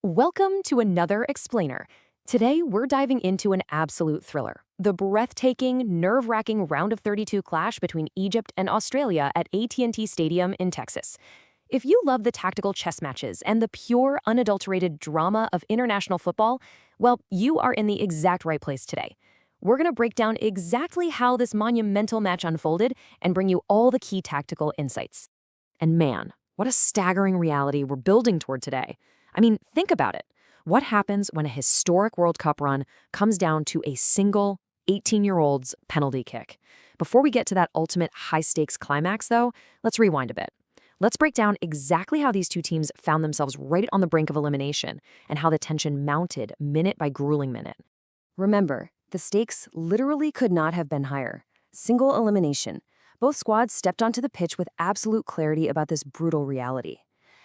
Welcome to another Explainer. Today, we're diving into an absolute thriller, the breathtaking, nerve-wracking round of 32 clash between Egypt and Australia at AT&T Stadium in Texas. If you love the tactical chess matches and the pure, unadulterated drama of international football, well, you are in the exact right place today. We're going to break down exactly how this monumental match unfolded and bring you all the key tactical insights. And man, what a staggering reality we're building toward today. I mean, think about it. What happens when a historic World Cup run comes down to a single 18-year-old's penalty kick? Before we get to that ultimate high-stakes climax, though, let's rewind a bit. Let's break down exactly how these two teams found themselves right on the brink of elimination and how the tension mounted minute by grueling minute. Remember, the stakes literally could not have been higher. Single elimination. Both squads stepped onto the pitch with absolute clarity about this brutal reality.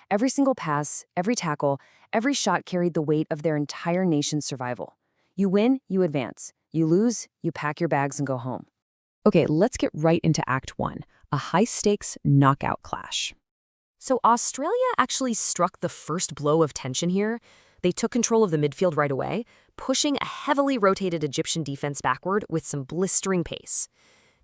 Every single pass, every tackle, every shot carried the weight of their entire nation's survival. You win, you advance. You lose, you pack your bags and go home. Okay, let's get right into Act 1, a high-stakes knockout clash. So Australia actually struck the first blow of tension here. They took control of the midfield right away, pushing a heavily rotated Egyptian defense backward with some blistering pace.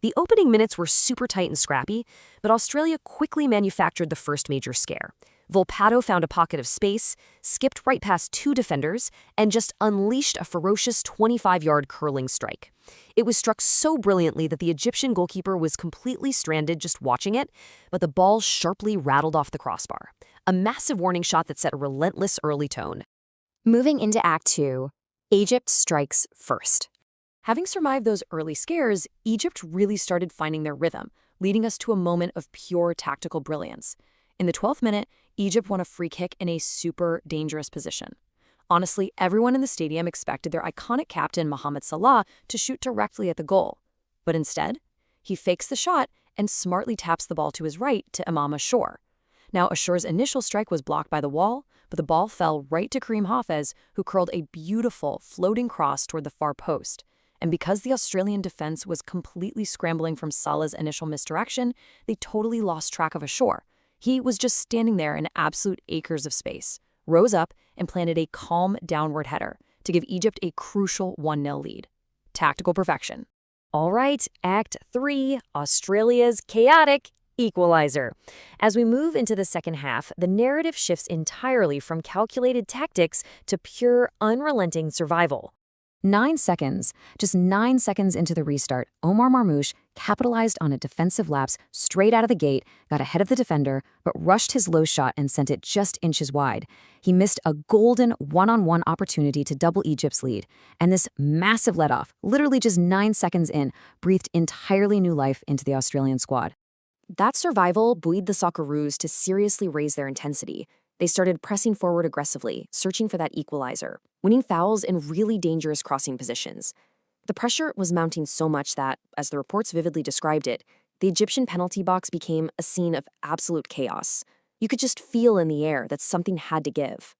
The opening minutes were super tight and scrappy, but Australia quickly manufactured the first major scare. Volpato found a pocket of space, skipped right past two defenders, and just unleashed a ferocious 25-yard curling strike. It was struck so brilliantly that the Egyptian goalkeeper was completely stranded just watching it, but the ball sharply rattled off the crossbar. A massive warning shot that set a relentless early tone. Moving into Act 2, Egypt strikes first. Having survived those early scares, Egypt really started finding their rhythm, leading us to a moment of pure tactical brilliance. In the 12th minute, Egypt won a free kick in a super dangerous position. Honestly, everyone in the stadium expected their iconic captain Mohamed Salah to shoot directly at the goal. But instead, he fakes the shot and smartly taps the ball to his right to Emam Ashour. Now, Ashour's initial strike was blocked by the wall, but the ball fell right to Karim Hafez, who curled a beautiful floating cross toward the far post. And because the Australian defense was completely scrambling from Salah's initial misdirection, they totally lost track of Ashour. He was just standing there in absolute acres of space, rose up and planted a calm downward header to give Egypt a crucial 1-0 lead. Tactical perfection. All right, Act 3, Australia's chaotic equalizer. As we move into the second half, the narrative shifts entirely from calculated tactics to pure, unrelenting survival. 9 seconds, just 9 seconds into the restart, Omar Marmoush capitalized on a defensive lapse straight out of the gate, got ahead of the defender, but rushed his low shot and sent it just inches wide. He missed a golden one-on-one opportunity to double Egypt's lead, and this massive let-off, literally just 9 seconds in, breathed entirely new life into the Australian squad. That survival buoyed the Socceroos to seriously raise their intensity. They started pressing forward aggressively, searching for that equalizer, winning fouls in really dangerous crossing positions. The pressure was mounting so much that, as the reports vividly described it, the Egyptian penalty box became a scene of absolute chaos. You could just feel in the air that something had to give.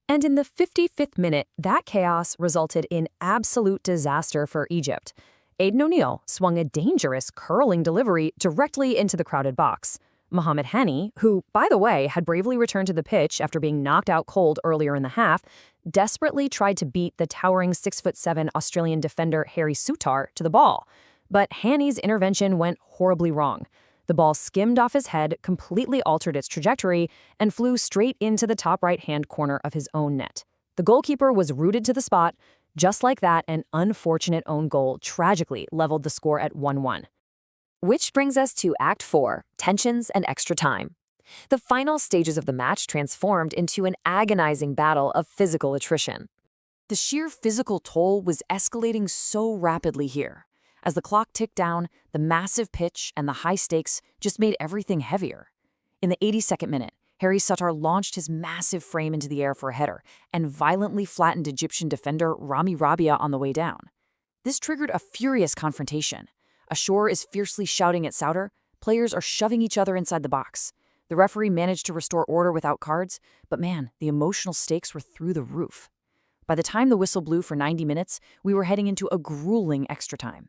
And in the 55th minute, that chaos resulted in absolute disaster for Egypt. Aidan O'Neill swung a dangerous curling delivery directly into the crowded box. Mohamed Hani, who, by the way, had bravely returned to the pitch after being knocked out cold earlier in the half, desperately tried to beat the towering 6'7" Australian defender Harry Souttar to the ball. But Hani's intervention went horribly wrong. The ball skimmed off his head, completely altered its trajectory, and flew straight into the top right-hand corner of his own net. The goalkeeper was rooted to the spot. Just like that, an unfortunate own goal tragically leveled the score at 1-1. Which brings us to Act 4, tensions and extra time. The final stages of the match transformed into an agonizing battle of physical attrition. The sheer physical toll was escalating so rapidly here. As the clock ticked down, the massive pitch and the high stakes just made everything heavier. In the 82nd minute, Harry Souttar launched his massive frame into the air for a header and violently flattened Egyptian defender Rami Rabia on the way down. This triggered a furious confrontation. Ashour is fiercely shouting at Souttar. Players are shoving each other inside the box. The referee managed to restore order without cards, but man, the emotional stakes were through the roof. By the time the whistle blew for 90 minutes, we were heading into a grueling extra time.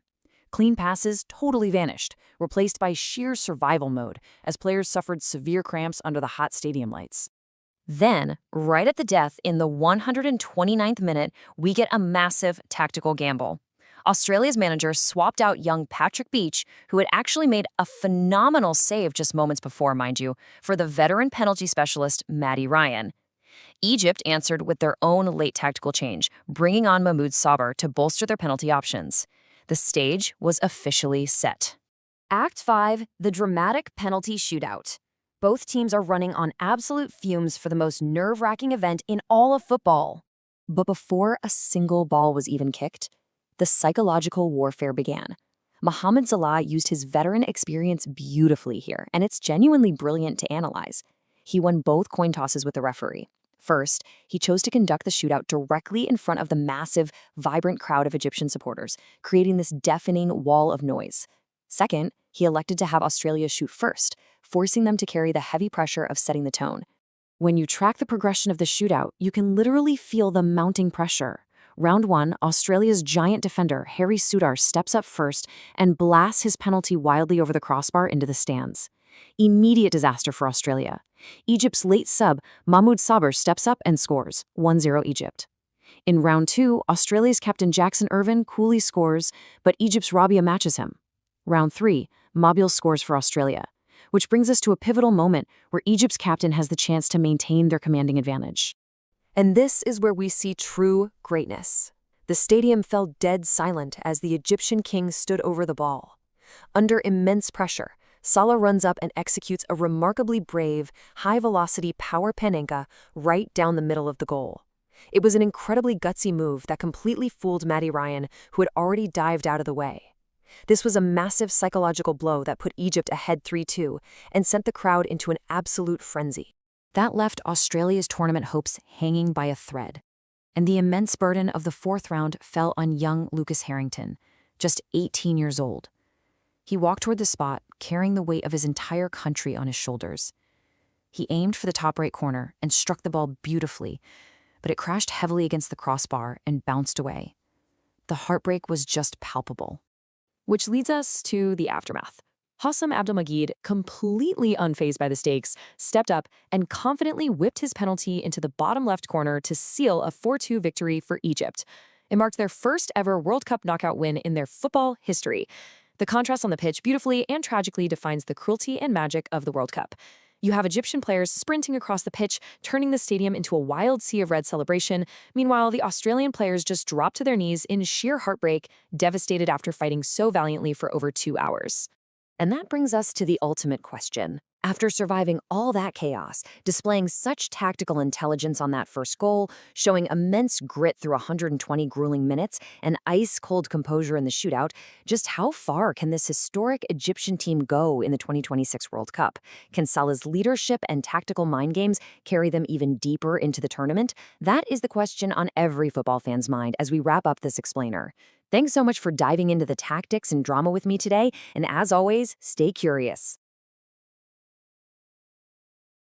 Clean passes totally vanished, replaced by sheer survival mode as players suffered severe cramps under the hot stadium lights. Then, right at the death in the 129th minute, we get a massive tactical gamble. Australia's manager swapped out young Patrick Beach, who had actually made a phenomenal save just moments before, mind you, for the veteran penalty specialist Matty Ryan. Egypt answered with their own late tactical change, bringing on Mohamed Salah to bolster their penalty options. The stage was officially set. Act 5, the dramatic penalty shootout. Both teams are running on absolute fumes for the most nerve-wracking event in all of football. But before a single ball was even kicked, the psychological warfare began. Mohamed Salah used his veteran experience beautifully here, and it's genuinely brilliant to analyze. He won both coin tosses with the referee. First, he chose to conduct the shootout directly in front of the massive, vibrant crowd of Egyptian supporters, creating this deafening wall of noise. Second, he elected to have Australia shoot first, forcing them to carry the heavy pressure of setting the tone. When you track the progression of the shootout, you can literally feel the mounting pressure. Round 1, Australia's giant defender, Harry Souttar, steps up first and blasts his penalty wildly over the crossbar into the stands. Immediate disaster for Australia. Egypt's late sub, Mohamed Salah, steps up and scores, 1-0 Egypt. In round 2, Australia's captain Jackson Irvine coolly scores, but Egypt's Rabia matches him. Round 3, Mobile scores for Australia, which brings us to a pivotal moment where Egypt's captain has the chance to maintain their commanding advantage. And this is where we see true greatness. The stadium fell dead silent as the Egyptian king stood over the ball. Under immense pressure, Salah runs up and executes a remarkably brave, high-velocity power panenka right down the middle of the goal. It was an incredibly gutsy move that completely fooled Matty Ryan, who had already dived out of the way. This was a massive psychological blow that put Egypt ahead 3-2 and sent the crowd into an absolute frenzy. That left Australia's tournament hopes hanging by a thread. And the immense burden of the fourth round fell on young Lucas Harrington, just 18 years old. He walked toward the spot, carrying the weight of his entire country on his shoulders. He aimed for the top right corner and struck the ball beautifully, but it crashed heavily against the crossbar and bounced away. The heartbreak was just palpable. Which leads us to the aftermath. Hassam Abdelmajid, completely unfazed by the stakes, stepped up and confidently whipped his penalty into the bottom left corner to seal a 4-2 victory for Egypt. It marked their first ever World Cup knockout win in their football history. The contrast on the pitch beautifully and tragically defines the cruelty and magic of the World Cup. You have Egyptian players sprinting across the pitch, turning the stadium into a wild sea of red celebration. Meanwhile, the Australian players just drop to their knees in sheer heartbreak, devastated after fighting so valiantly for over 2 hours. And that brings us to the ultimate question. After surviving all that chaos, displaying such tactical intelligence on that first goal, showing immense grit through 120 grueling minutes, and ice-cold composure in the shootout, just how far can this historic Egyptian team go in the 2026 World Cup? Can Salah's leadership and tactical mind games carry them even deeper into the tournament? That is the question on every football fan's mind as we wrap up this explainer. Thanks so much for diving into the tactics and drama with me today, and as always, stay curious.